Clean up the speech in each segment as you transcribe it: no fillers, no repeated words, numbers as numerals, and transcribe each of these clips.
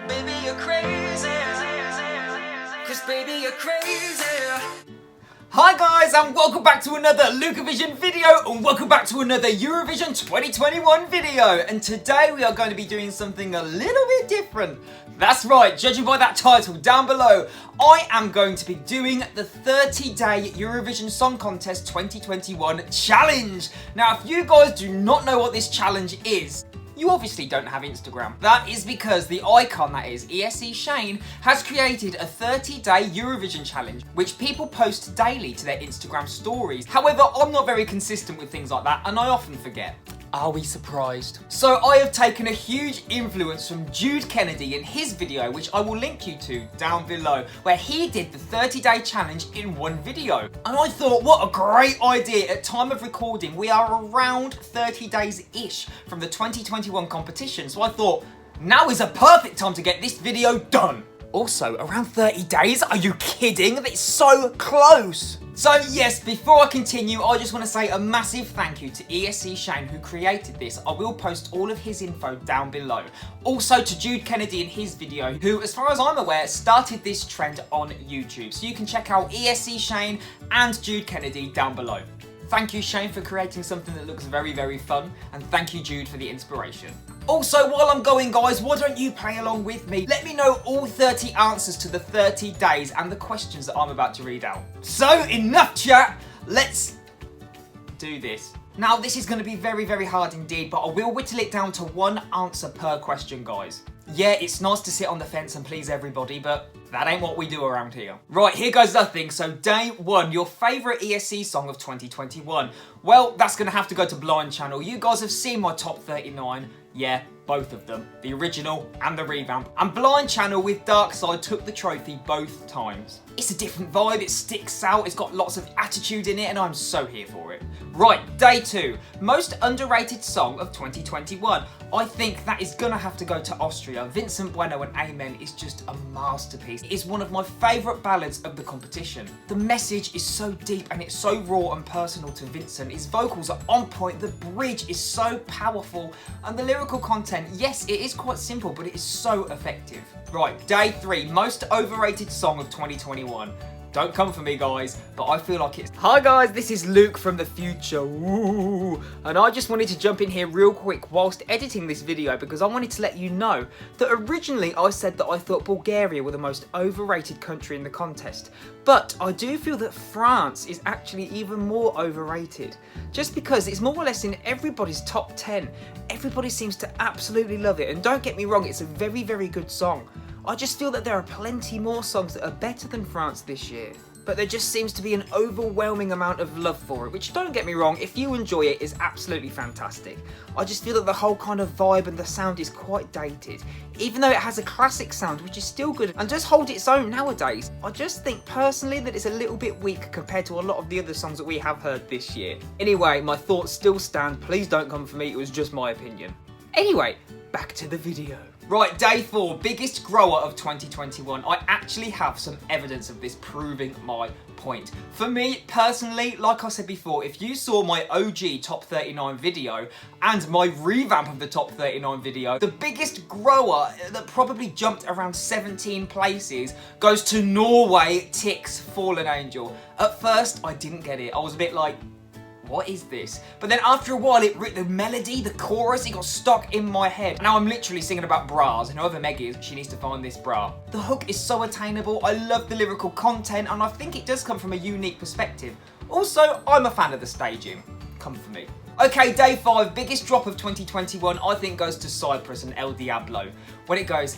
Baby, you're crazy. Cause baby, you're crazy. Hi guys, and welcome back to another Lukeovision video, and welcome back to another Eurovision 2021 video. And today we are going to be doing something a little bit different. That's right, judging by that title down below, I am going to be doing the 30-day Eurovision Song Contest 2021 challenge. Now, if you guys do not know what this challenge is, you obviously don't have Instagram. That is because the icon, that is ESC Shane, has created a 30-day Eurovision challenge, which people post daily to their Instagram stories. However, I'm not very consistent with things like that, and I often forget. Are we surprised? So I have taken a huge influence from Jude Kennedy in his video, which I will link you to down below, where he did the 30-day challenge in one video. And I thought, what a great idea. At time of recording, we are around 30 days-ish from the 2021 competition. So I thought, now is a perfect time to get this video done. Also, around 30 days? Are you kidding? That's so close. So yes, before I continue, I just want to say a massive thank you to ESC Shane who created this. I will post all of his info down below. Also to Jude Kennedy in his video, who, as far as I'm aware, started this trend on YouTube. So you can check out ESC Shane and Jude Kennedy down below. Thank you, Shane, for creating something that looks very, very fun. And thank you, Jude, for the inspiration. Also, while I'm going, guys, why don't you play along with me? Let me know all 30 answers to the 30 days and the questions that I'm about to read out. So, enough chat. Let's do this. Now, this is going to be very, very hard indeed, but I will whittle it down to one answer per question, guys. Yeah, it's nice to sit on the fence and please everybody, but that ain't what we do around here. Right, here goes nothing. So day one, your favourite ESC song of 2021. Well, that's going to have to go to Blind Channel. You guys have seen my top 39. Yeah, both of them. The original and the revamp. And Blind Channel with Dark Side took the trophy both times. It's a different vibe, it sticks out, it's got lots of attitude in it, and I'm so here for it. Right, day two, most underrated song of 2021. I think that is gonna have to go to Austria. Vincent Bueno and Amen is just a masterpiece. It is one of my favourite ballads of the competition. The message is so deep and it's so raw and personal to Vincent. His vocals are on point, the bridge is so powerful, and the lyrical content, yes, it is quite simple, but it is so effective. Right, day three, most overrated song of 2021. Don't come for me, guys, but I feel like it's... Hi guys, this is Luke from the future. Ooh. And I just wanted to jump in here real quick whilst editing this video because I wanted to let you know that originally I said that I thought Bulgaria were the most overrated country in the contest. But I do feel that France is actually even more overrated. Just because it's more or less in everybody's top 10. Everybody seems to absolutely love it. And don't get me wrong, it's a very, very good song. I just feel that there are plenty more songs that are better than France this year. But there just seems to be an overwhelming amount of love for it, which, don't get me wrong, if you enjoy it, is absolutely fantastic. I just feel that the whole kind of vibe and the sound is quite dated. Even though it has a classic sound, which is still good and does hold its own nowadays, I just think personally that it's a little bit weak compared to a lot of the other songs that we have heard this year. Anyway, my thoughts still stand, please don't come for me, it was just my opinion. Anyway, back to the video. Right, day four, biggest grower of 2021. I actually have some evidence of this proving my point. For me, personally, like I said before, if you saw my OG top 39 video and my revamp of the top 39 video, the biggest grower that probably jumped around 17 places goes to Norway, Tix, Fallen Angel. At first, I didn't get it. I was a bit like, what is this? But then after a while, the melody, the chorus, it got stuck in my head. Now I'm literally singing about bras, and whoever Meg is, she needs to find this bra. The hook is so attainable, I love the lyrical content, and I think it does come from a unique perspective. Also, I'm a fan of the staging. Come for me. Okay, day five, biggest drop of 2021, I think goes to Cyprus and El Diablo. When it goes...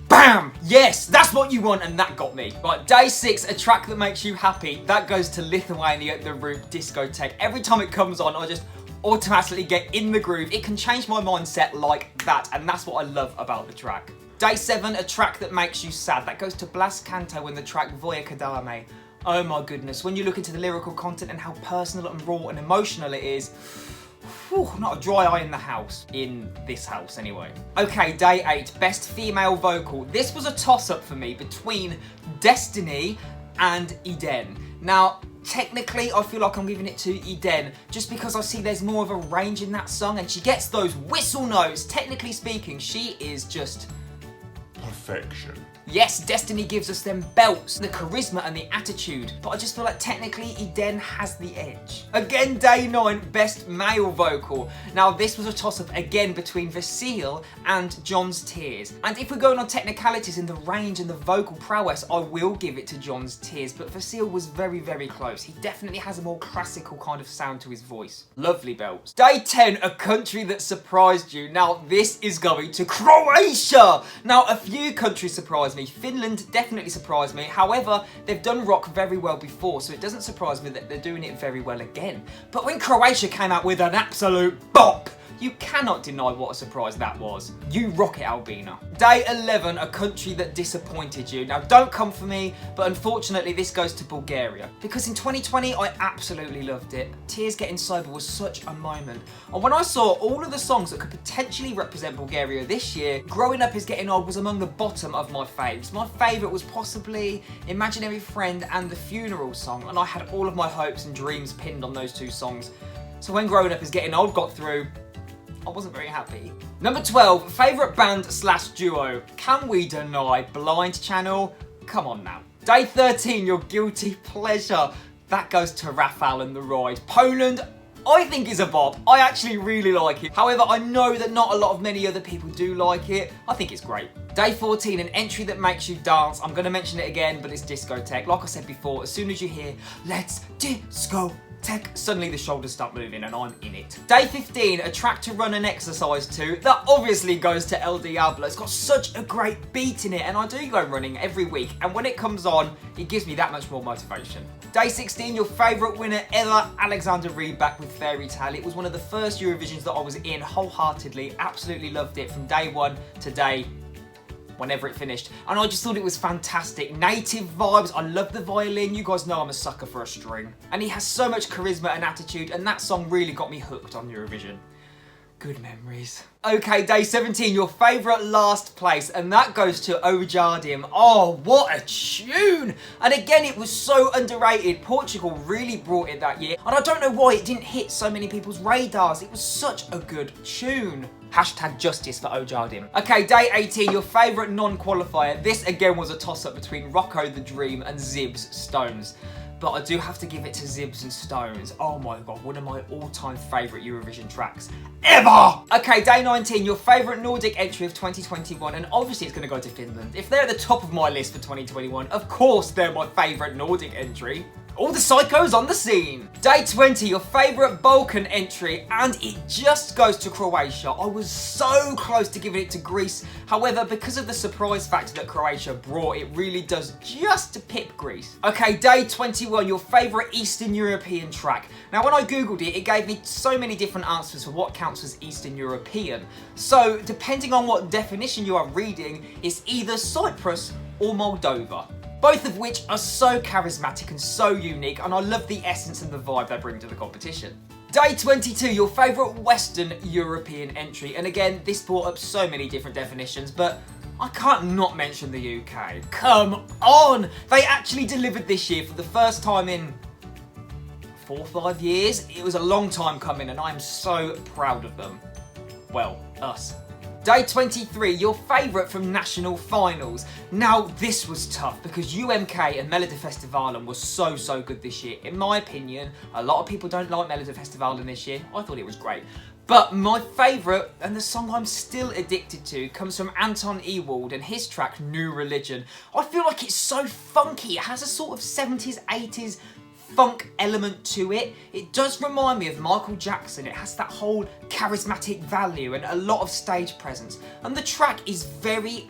BAM! Yes, that's what you want, and that got me. Right, day six, a track that makes you happy. That goes to Lithuania, The Root Discotheque. Every time it comes on, I just automatically get in the groove. It can change my mindset like that, and that's what I love about the track. Day seven, a track that makes you sad. That goes to Blas Canto and the track Voya Kadame. Oh my goodness, when you look into the lyrical content and how personal and raw and emotional it is, whew, not a dry eye in the house. In this house, anyway. Okay, day 8, best female vocal. This was a toss-up for me between Destiny and Eden. Now, technically, I feel like I'm giving it to Eden, just because I see there's more of a range in that song, and she gets those whistle notes. Technically speaking, she is just perfection. Yes, Destiny gives us them belts, the charisma and the attitude, but I just feel like technically Eden has the edge. Again, day 9, best male vocal. Now this was a toss-up again between Vasile and John's Tears. And if we're going on technicalities in the range and the vocal prowess, I will give it to John's Tears, but Vasile was very, very close. He definitely has a more classical kind of sound to his voice. Lovely belts. Day 10, a country that surprised you. Now this is going to Croatia. Now a few countries surprised me. Finland definitely surprised me. However, they've done rock very well before, so it doesn't surprise me that they're doing it very well again. But when Croatia came out with an absolute bop, you cannot deny what a surprise that was. You rock it, Albina. Day 11, a country that disappointed you. Now, don't come for me, but unfortunately, this goes to Bulgaria. Because in 2020, I absolutely loved it. Tears Getting Sober was such a moment. And when I saw all of the songs that could potentially represent Bulgaria this year, Growing Up Is Getting Old was among the bottom of my faves. My favourite was possibly Imaginary Friend and the Funeral song, and I had all of my hopes and dreams pinned on those two songs. So when Growing Up Is Getting Old got through, I wasn't very happy. Number 12, favourite band / duo. Can we deny Blind Channel? Come on now. Day 13, your guilty pleasure. That goes to Rafał and The Ride. Poland, I think is a bop. I actually really like it. However, I know that not a lot of many other people do like it. I think it's great. Day 14, an entry that makes you dance. I'm going to mention it again, but it's Discotheque. Like I said before, as soon as you hear, let's disco tech, suddenly the shoulders start moving and I'm in it. Day 15, a track to run and exercise to. That obviously goes to El Diablo. It's got such a great beat in it, and I do go running every week, and when it comes on, it gives me that much more motivation. Day 16, your favourite winner ever, Alexander Rybak with Fairy Tale. It was one of the first Eurovisions that I was in wholeheartedly. Absolutely loved it from day 1 to day whenever it finished, and I just thought it was fantastic. Native vibes, I love the violin. You guys know I'm a sucker for a string, and he has so much charisma and attitude, and that song really got me hooked on Eurovision. Good memories. Okay, day 17, your favourite last place, and that goes to Ojardim. Oh, what a tune! And again, it was so underrated. Portugal really brought it that year, and I don't know why it didn't hit so many people's radars. It was such a good tune. Hashtag justice for Ojardim. Okay, day 18, your favourite non-qualifier. This again was a toss-up between Rocco the Dream and Zabitz Stones. But I do have to give it to Zabitz and Stones. Oh my god, one of my all-time favourite Eurovision tracks ever! Okay, day 19, your favourite Nordic entry of 2021, and obviously it's going to go to Finland. If they're at the top of my list for 2021, of course they're my favourite Nordic entry. All the psychos on the scene. Day 20, your favourite Balkan entry, and it just goes to Croatia. I was so close to giving it to Greece. However, because of the surprise factor that Croatia brought, it really does just to pip Greece. Okay, day 21, your favourite Eastern European track. Now, when I googled it, it gave me so many different answers for what counts as Eastern European. So, depending on what definition you are reading, it's either Cyprus or Moldova. Both of which are so charismatic and so unique, and I love the essence and the vibe they bring to the competition. Day 22, your favourite Western European entry, and again, this brought up so many different definitions, but I can't not mention the UK. Come on! They actually delivered this year for the first time in 4 or 5 years. It was a long time coming, and I'm so proud of them. Well, us. Day 23, your favourite from national finals. Now, this was tough because UMK and Melodifestivalen was so good this year. In my opinion, a lot of people don't like Melodifestivalen this year. I thought it was great. But my favourite, and the song I'm still addicted to, comes from Anton Ewald and his track, New Religion. I feel like it's so funky. It has a sort of 70s, 80s funk element to it. It does remind me of Michael Jackson. It has that whole charismatic value and a lot of stage presence. And the track is very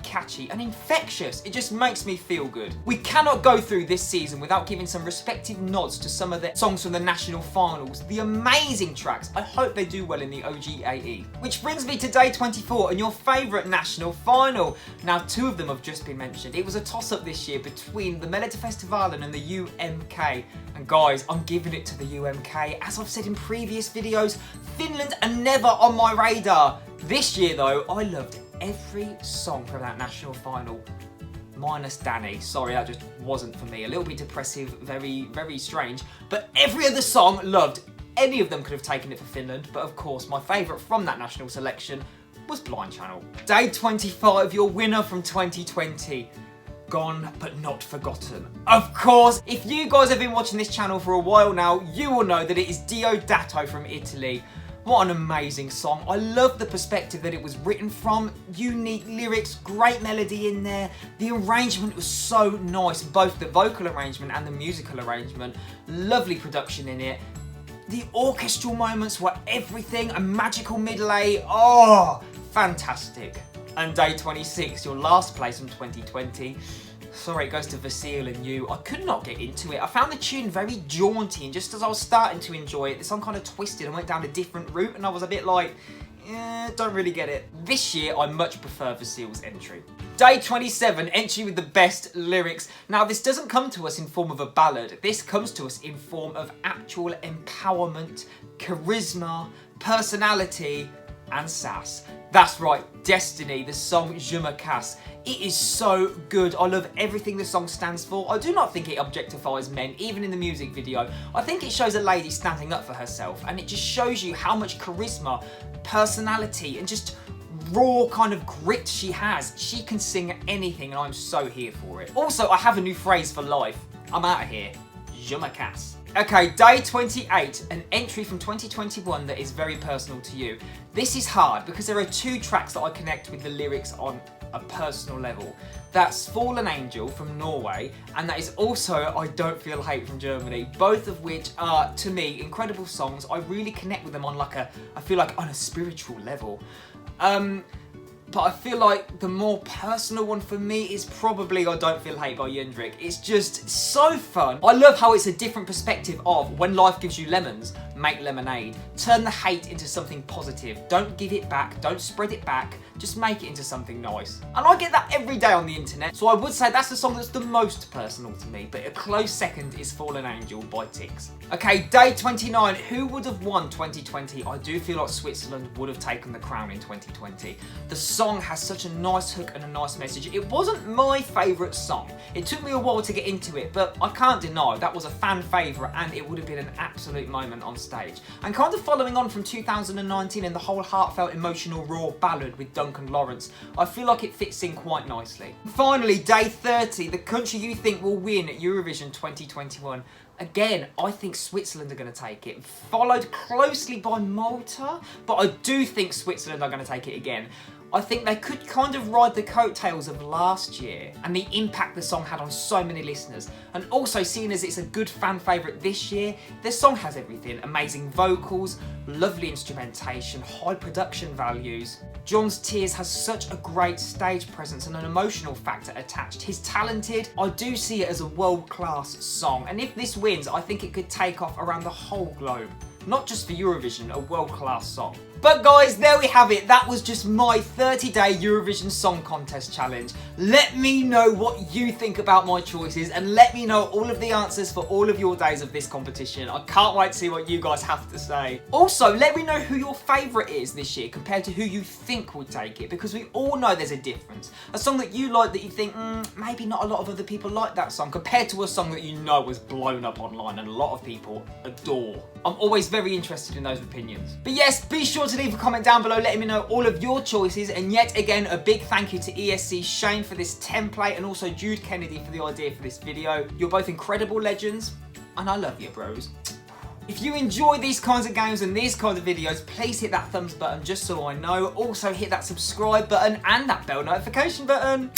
catchy and infectious. It just makes me feel good. We cannot go through this season without giving some respective nods to some of the songs from the national finals. The amazing tracks. I hope they do well in the OGAE. Which brings me to day 24 and your favourite national final. Now, 2 of them have just been mentioned. It was a toss-up this year between the Melodifestivalen and the UMK. And guys, I'm giving it to the UMK. As I've said in previous videos, Finland are never on my radar. This year though, I loved every song from that national final. minus Danny. Sorry, that just wasn't for me. A little bit depressive, very, very strange. But every other song, loved. Any of them could have taken it for Finland, but of course, my favourite from that national selection was Blind Channel. Day 25, your winner from 2020. Gone but not forgotten. Of course, if you guys have been watching this channel for a while now, you will know that it is Deodato from Italy. What an amazing song. I love the perspective that it was written from. Unique lyrics, great melody in there. The arrangement was so nice, both the vocal arrangement and the musical arrangement. Lovely production in it. The orchestral moments were everything. A magical middle A. Oh, fantastic. And day 26, your last place from 2020. Sorry, it goes to Vasil and you. I could not get into it. I found the tune very jaunty, and just as I was starting to enjoy it, the song kind of twisted and went down a different route, and I was a bit like, don't really get it. This year, I much prefer Vasil's entry. Day 27, entry with the best lyrics. Now, this doesn't come to us in form of a ballad. This comes to us in form of actual empowerment, charisma, personality, and sass. That's right, Destiny, the song Je me casse. It is so good. I love everything the song stands for. I do not think it objectifies men, even in the music video. I think it shows a lady standing up for herself, and it just shows you how much charisma, personality, and just raw kind of grit she has. She can sing anything, and I'm so here for it. Also, I have a new phrase for life. I'm out of here. Je me casse. Okay, day 28, an entry from 2021 that is very personal to you. This is hard because there are two tracks that I connect with the lyrics on a personal level. That's Fallen Angel from Norway, and that is also I Don't Feel Hate from Germany, both of which are, to me, incredible songs. I really connect with them on like I feel like on a spiritual level. But I feel like the more personal one for me is probably I Don't Feel Hate by Jendrik. It's just so fun. I love how it's a different perspective of when life gives you lemons, make lemonade. Turn the hate into something positive. Don't give it back, don't spread it back, just make it into something nice. And I get that every day on the internet, so I would say that's the song that's the most personal to me, but a close second is Fallen Angel by Tix. Okay, day 29, who would have won 2020? I do feel like Switzerland would have taken the crown in 2020. The song has such a nice hook and a nice message. It wasn't my favourite song. It took me a while to get into it, but I can't deny that was a fan favourite, and it would have been an absolute moment on stage. And kind of following on from 2019 and the whole heartfelt, emotional, raw ballad with Duncan Lawrence, I feel like it fits in quite nicely. Finally, day 30, the country you think will win Eurovision 2021. Again, I think Switzerland are going to take it, followed closely by Malta, but I do think Switzerland are going to take it again. I think they could kind of ride the coattails of last year and the impact the song had on so many listeners. And also, seeing as it's a good fan favourite this year, this song has everything. Amazing vocals, lovely instrumentation, high production values. John's Tears has such a great stage presence and an emotional factor attached. He's talented. I do see it as a world-class song. And if this wins, I think it could take off around the whole globe. Not just for Eurovision, a world-class song. But guys, there we have it. That was just my 30-day Eurovision Song Contest challenge. Let me know what you think about my choices, and let me know all of the answers for all of your days of this competition. I can't wait to see what you guys have to say. Also, let me know who your favourite is this year compared to who you think would take it, because we all know there's a difference. A song that you like that you think, maybe not a lot of other people like that song, compared to a song that you know was blown up online and a lot of people adore. I'm always very interested in those opinions. But yes, be sure to leave a comment down below letting me know all of your choices, and yet again a big thank you to ESC Shane for this template, and also Jude Kennedy for the idea for this video. You're both incredible legends, and I love you, bros. If you enjoy these kinds of games and these kinds of videos, please hit that thumbs button just so I know. Also hit that subscribe button and that bell notification button.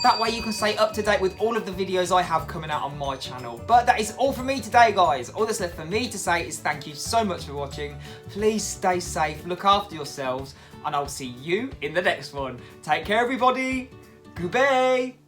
That way you can stay up to date with all of the videos I have coming out on my channel. But that is all from me today, guys. All that's left for me to say is thank you so much for watching. Please stay safe, look after yourselves, and I'll see you in the next one. Take care, everybody. Goodbye.